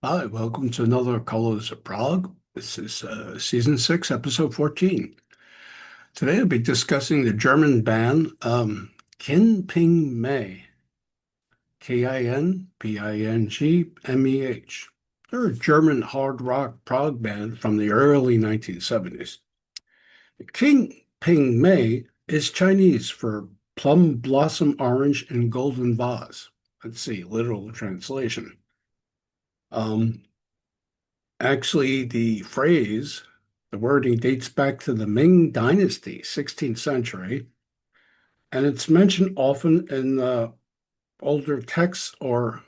Hi, welcome to another Colors of Prog. This is season 6, episode 14. Today I'll be discussing the German band Kin Ping Mei, Kinpingmeh. They're a German hard rock prog band from the early 1970s. King Ping Mei is Chinese for plum blossom orange and golden vase. Let's see, literal translation. Um, Actually, the wording dates back to the Ming Dynasty, 16th century, and it's mentioned often in older texts or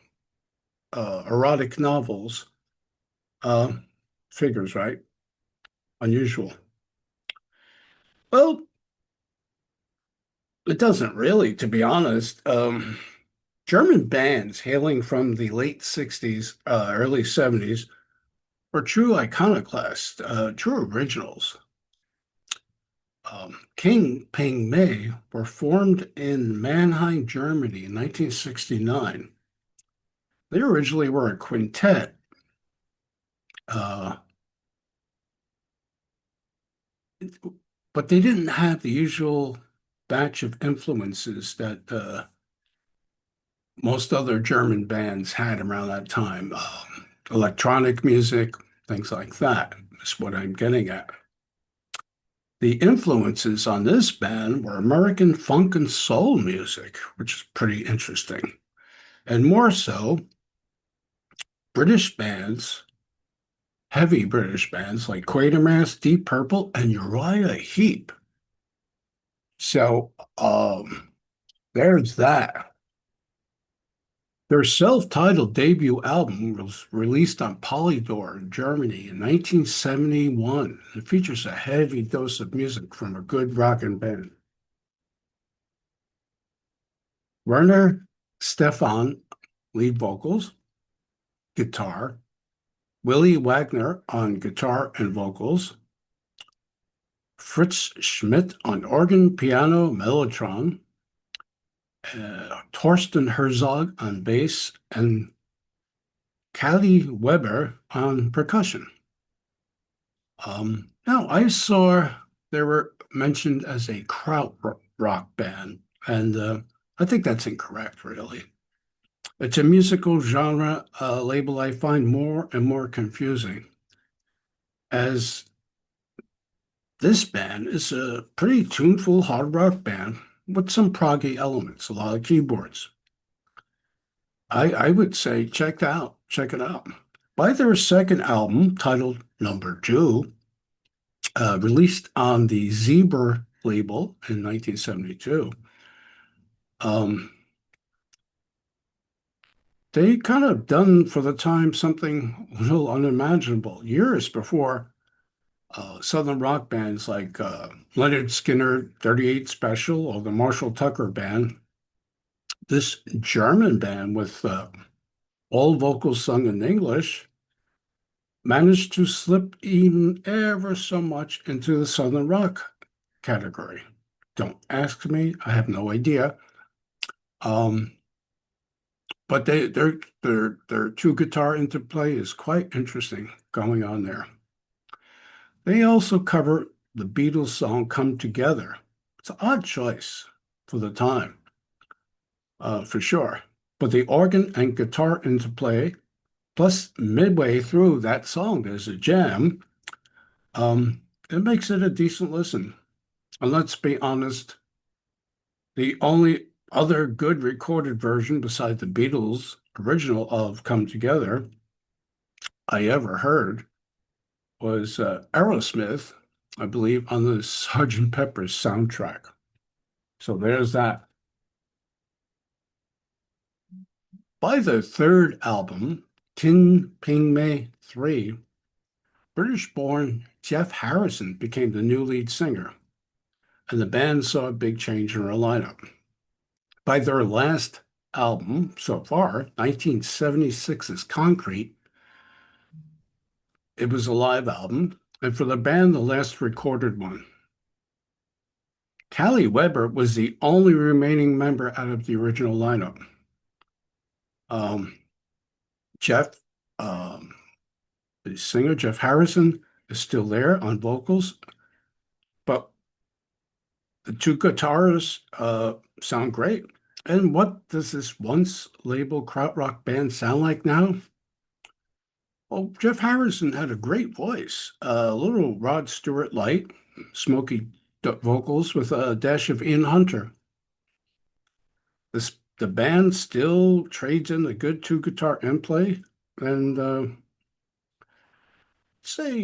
erotic novels. Uh, Figures, right? Unusual. Well, it doesn't really, to be honest. German bands hailing from the late 60s, early 70s were true iconoclasts, true originals. King Ping Mei were formed in Mannheim, Germany in 1969. They originally were a quintet, uh, but they didn't have the usual batch of influences that most other German bands had around that time. Electronic music, things like that is what I'm getting at. The influences on this band were American funk and soul music, which is pretty interesting, and more so British bands, heavy British bands like Quatermass, Deep Purple, and Uriah Heep. So there's that. Their self-titled debut album was released on Polydor in Germany in 1971. It features a heavy dose of music from a good rockin' band. Werner Stefan, lead vocals, guitar, Willie Wagner on guitar and vocals, Fritz Schmidt on organ, piano, mellotron, Torsten Herzog on bass, and Kali Weber on percussion. Now, I saw they were mentioned as a kraut rock band, and I think that's incorrect, really. It's a musical genre label I find more and more confusing, as this band is a pretty tuneful hard rock band with some proggy elements, a lot of keyboards. I would say check it out. By their second album, titled Number Two, released on the Zebra label in 1972, um, they kind of done for the time something a little unimaginable. Years before Southern rock bands like Leonard Skinner 38 Special or the Marshall Tucker Band, this German band with all vocals sung in English managed to slip even ever so much into the Southern rock category. Don't ask me, I have no idea. Um, but their two guitar interplay is quite interesting going on there. They also cover the Beatles song "Come Together." It's an odd choice for the time, for sure. But the organ and guitar interplay, plus midway through that song, there's a jam. It makes it a decent listen. And let's be honest, the only other good recorded version besides the Beatles' original of Come Together I ever heard was Aerosmith, I believe, on the Sgt. Pepper's soundtrack. So there's that. By their third album, Tin Ping Mei 3, British-born Jeff Harrison became the new lead singer, and the band saw a big change in their lineup. By their last album so far, 1976's Concrete, it was a live album, and for the band, the last recorded one. Callie Weber was the only remaining member out of the original lineup. Um, Jeff The singer, Jeff Harrison, is still there on vocals, but the two guitars sound great. And what does this once labeled krautrock band sound like now? Well, Jeff Harrison had a great voice, a little Rod Stewart light, smoky vocals with a dash of Ian Hunter. The band still trades in a good two guitar play, and say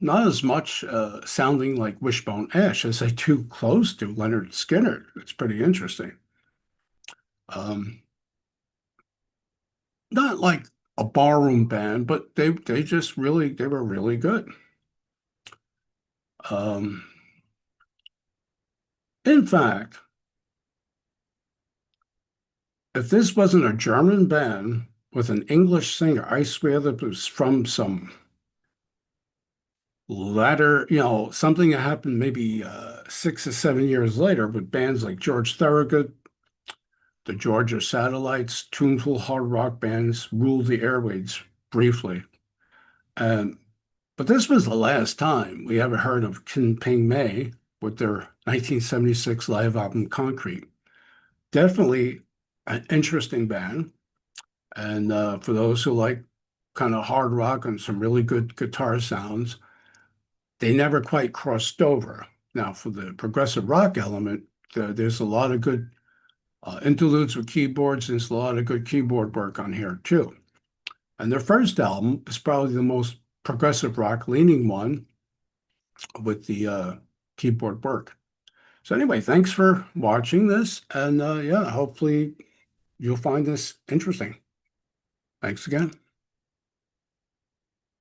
not as much sounding like Wishbone Ash as they do close to Leonard Skinner. It's pretty interesting. Um, Not like a barroom band, but they just really they were really good. Um, in fact, if this wasn't a German band with an English singer, I swear that it was from some latter, something that happened maybe 6 or 7 years later with bands like George Thorogood, the Georgia Satellites, tuneful hard rock bands ruled the airwaves briefly. And but this was the last time we ever heard of Kin Ping Mei with their 1976 live album Concrete. Definitely an interesting band. And for those who like kind of hard rock and some really good guitar sounds, they never quite crossed over. Now, for the progressive rock element, there's a lot of good interludes with keyboards. There's a lot of good keyboard work on here, too. And their first album is probably the most progressive rock leaning one with the keyboard work. So anyway, thanks for watching this. And yeah, hopefully you'll find this interesting. Thanks again.